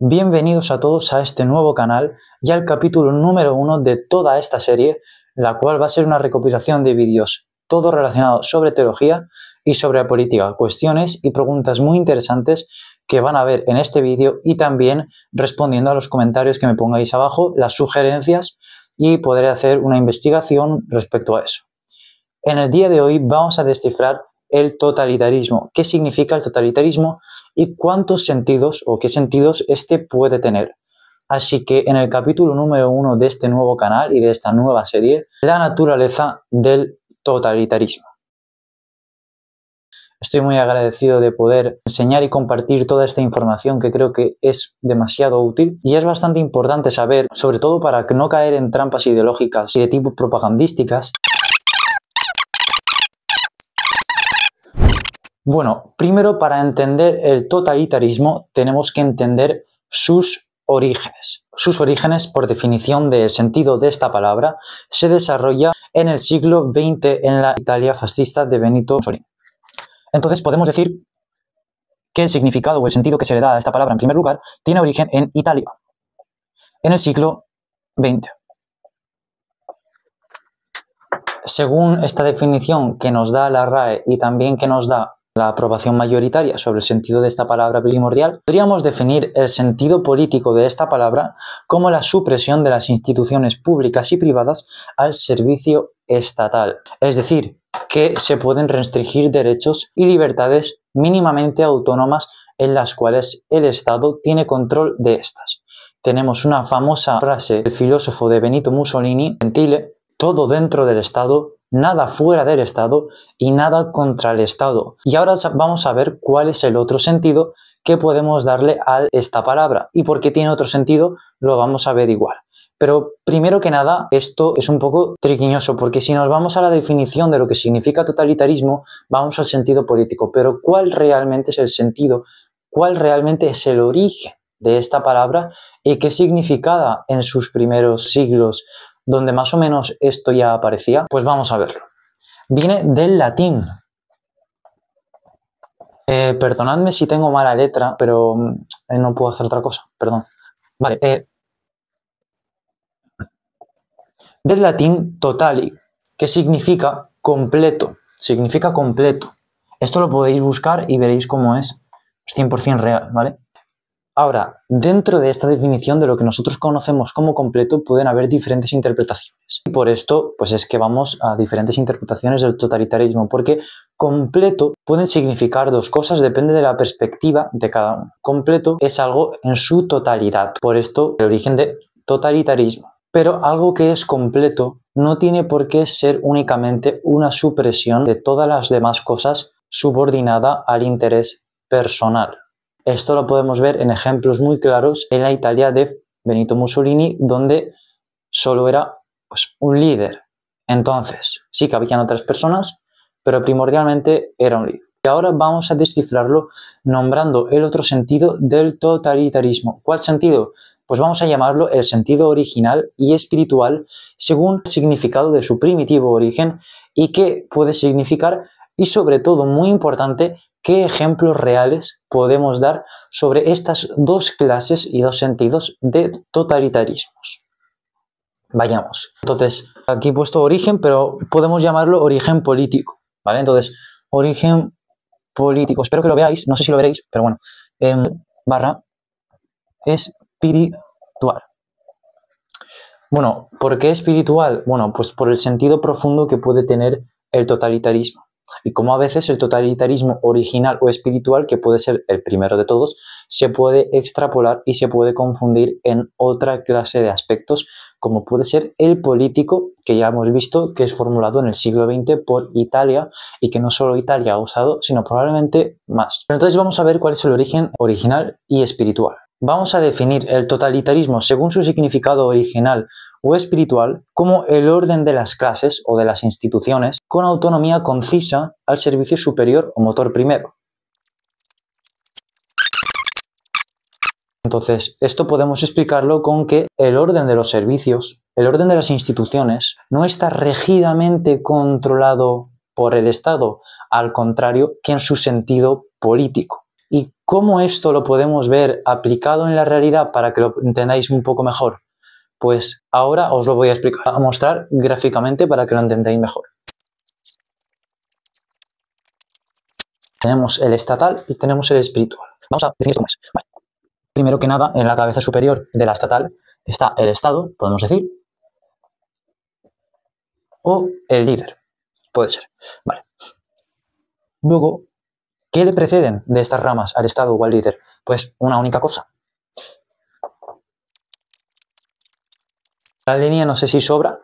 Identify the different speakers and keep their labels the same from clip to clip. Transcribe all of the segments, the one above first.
Speaker 1: Bienvenidos a todos a este nuevo canal y al capítulo número 1 de toda esta serie, la cual va a ser una recopilación de vídeos todo relacionado sobre teología y sobre política, cuestiones y preguntas muy interesantes que van a ver en este vídeo y también respondiendo a los comentarios que me pongáis abajo, las sugerencias y podré hacer una investigación respecto a eso. En el día de hoy vamos a descifrar el totalitarismo, qué significa el totalitarismo y cuántos sentidos o qué sentidos este puede tener. Así que en el capítulo número 1 de este nuevo canal y de esta nueva serie, la naturaleza del totalitarismo. Estoy muy agradecido de poder enseñar y compartir toda esta información que creo que es demasiado útil y es bastante importante saber, sobre todo para no caer en trampas ideológicas y de tipo propagandísticas. Bueno, primero para entender el totalitarismo tenemos que entender sus orígenes. Sus orígenes, por definición del sentido de esta palabra, se desarrolla en el siglo XX en la Italia fascista de Benito Mussolini. Entonces podemos decir que el significado o el sentido que se le da a esta palabra en primer lugar tiene origen en Italia, en el siglo XX. Según esta definición que nos da la RAE y también que nos da la aprobación mayoritaria sobre el sentido de esta palabra primordial, podríamos definir el sentido político de esta palabra como la supresión de las instituciones públicas y privadas al servicio estatal. Es decir, que se pueden restringir derechos y libertades mínimamente autónomas en las cuales el Estado tiene control de estas. Tenemos una famosa frase del filósofo de Benito Mussolini, Gentile: todo dentro del Estado, nada fuera del Estado y nada contra el Estado. Y ahora vamos a ver cuál es el otro sentido que podemos darle a esta palabra. Y por qué tiene otro sentido lo vamos a ver igual. Pero primero que nada, esto es un poco triquiñoso, porque si nos vamos a la definición de lo que significa totalitarismo, vamos al sentido político. Pero ¿cuál realmente es el sentido? ¿Cuál realmente es el origen de esta palabra? ¿Y qué significaba en sus primeros siglos, donde más o menos esto ya aparecía? Pues vamos a verlo. Viene del latín. Perdonadme si tengo mala letra, pero no puedo hacer otra cosa, perdón. Vale, del latín totali, que significa completo. Significa completo. Esto lo podéis buscar y veréis cómo es 100% real, ¿vale? Ahora, dentro de esta definición de lo que nosotros conocemos como completo pueden haber diferentes interpretaciones. Y por esto, pues es que vamos a diferentes interpretaciones del totalitarismo, porque completo pueden significar dos cosas, depende de la perspectiva de cada uno. Completo es algo en su totalidad, por esto el origen de totalitarismo. Pero algo que es completo no tiene por qué ser únicamente una supresión de todas las demás cosas subordinada al interés personal. Esto lo podemos ver en ejemplos muy claros en la Italia de Benito Mussolini, donde solo era pues, un líder. Entonces, sí que habían otras personas, pero primordialmente era un líder. Y ahora vamos a descifrarlo nombrando el otro sentido del totalitarismo. ¿Cuál sentido? Pues vamos a llamarlo el sentido original y espiritual según el significado de su primitivo origen y qué puede significar y sobre todo, muy importante, qué ejemplos reales podemos dar sobre estas dos clases y dos sentidos de totalitarismos. Vayamos. Entonces, aquí he puesto origen, pero podemos llamarlo origen político, ¿vale? Entonces, origen político. Espero que lo veáis, no sé si lo veréis, pero bueno. Barra espiritual. Bueno, ¿por qué espiritual? Bueno, pues por el sentido profundo que puede tener el totalitarismo. Y como a veces el totalitarismo original o espiritual, que puede ser el primero de todos, se puede extrapolar y se puede confundir en otra clase de aspectos, como puede ser el político, que ya hemos visto que es formulado en el siglo XX por Italia y que no solo Italia ha usado, sino probablemente más. Pero entonces vamos a ver cuál es el origen original y espiritual. Vamos a definir el totalitarismo según su significado original o espiritual como el orden de las clases o de las instituciones con autonomía concisa al servicio superior o motor primero. Entonces, esto podemos explicarlo con que el orden de los servicios, el orden de las instituciones, no está rígidamente controlado por el Estado, al contrario que en su sentido político. ¿Y cómo esto lo podemos ver aplicado en la realidad para que lo entendáis un poco mejor? Pues ahora os lo voy a explicar, a mostrar gráficamente para que lo entendáis mejor. Tenemos el estatal y tenemos el espiritual. Vamos a definir cómo es. Vale. Primero que nada, en la cabeza superior de la estatal está el Estado, podemos decir, o el líder, puede ser. Vale. Luego, ¿qué le preceden de estas ramas al Estado o al líder? Pues una única cosa. La línea no sé si sobra,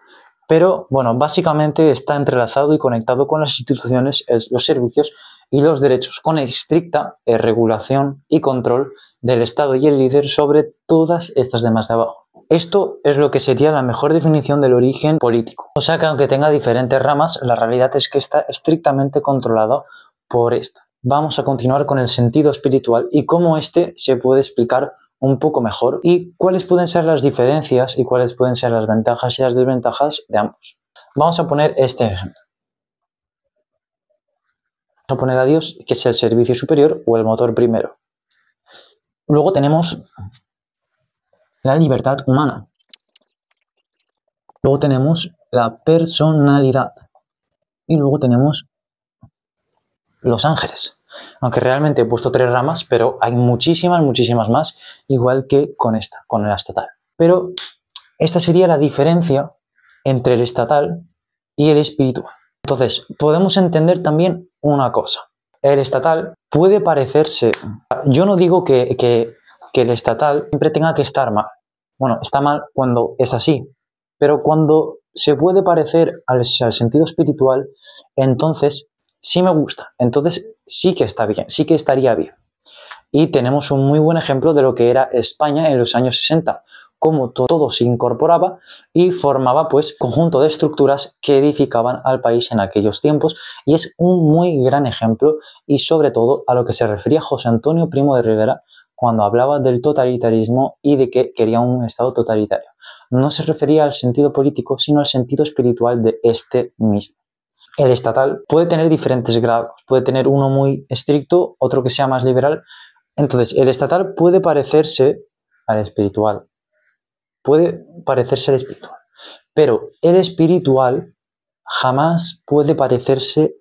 Speaker 1: pero bueno, básicamente está entrelazado y conectado con las instituciones, los servicios y los derechos, con estricta regulación y control del Estado y el líder sobre todas estas demás de abajo. Esto es lo que sería la mejor definición del origen político. O sea que aunque tenga diferentes ramas, la realidad es que está estrictamente controlado por esta. Vamos a continuar con el sentido espiritual y cómo este se puede explicar un poco mejor y cuáles pueden ser las diferencias y cuáles pueden ser las ventajas y las desventajas de ambos. Vamos a poner este ejemplo. Vamos a poner a Dios, que es el servicio superior o el motor primero. Luego tenemos la libertad humana. Luego tenemos la personalidad. Y luego tenemos los ángeles. Aunque realmente he puesto 3 ramas, pero hay muchísimas más, igual que con esta, con la estatal. Pero esta sería la diferencia entre el estatal y el espiritual. Entonces, podemos entender también una cosa. El estatal puede parecerse... Yo no digo que el estatal siempre tenga que estar mal. Bueno, está mal cuando es así. Pero cuando se puede parecer al sentido espiritual, entonces sí me gusta. Entonces sí que está bien, sí que estaría bien. Y tenemos un muy buen ejemplo de lo que era España en los años 60, cómo todo se incorporaba y formaba pues conjunto de estructuras que edificaban al país en aquellos tiempos, y es un muy gran ejemplo y sobre todo a lo que se refería José Antonio Primo de Rivera cuando hablaba del totalitarismo y de que quería un estado totalitario. No se refería al sentido político, sino al sentido espiritual de este mismo. El estatal puede tener diferentes grados, puede tener uno muy estricto, otro que sea más liberal. Entonces, el estatal puede parecerse al espiritual, pero el espiritual jamás puede parecerse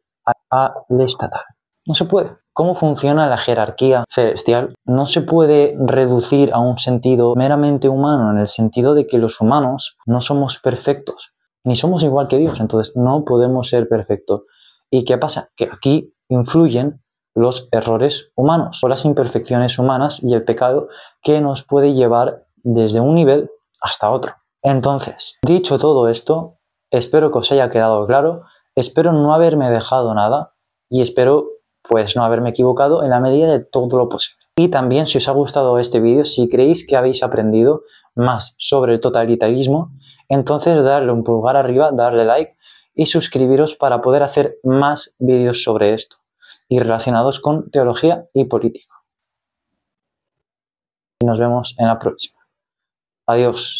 Speaker 1: al estatal. No se puede. ¿Cómo funciona la jerarquía celestial? No se puede reducir a un sentido meramente humano, en el sentido de que los humanos no somos perfectos, ni somos igual que Dios, entonces no podemos ser perfectos. ¿Y qué pasa? Que aquí influyen los errores humanos o las imperfecciones humanas y el pecado que nos puede llevar desde un nivel hasta otro. Entonces, dicho todo esto, espero que os haya quedado claro, espero no haberme dejado nada y espero pues no haberme equivocado en la medida de todo lo posible. Y también, si os ha gustado este vídeo, si creéis que habéis aprendido más sobre el totalitarismo, entonces darle un pulgar arriba, darle like y suscribiros para poder hacer más vídeos sobre esto y relacionados con teología y política. Y nos vemos en la próxima. Adiós.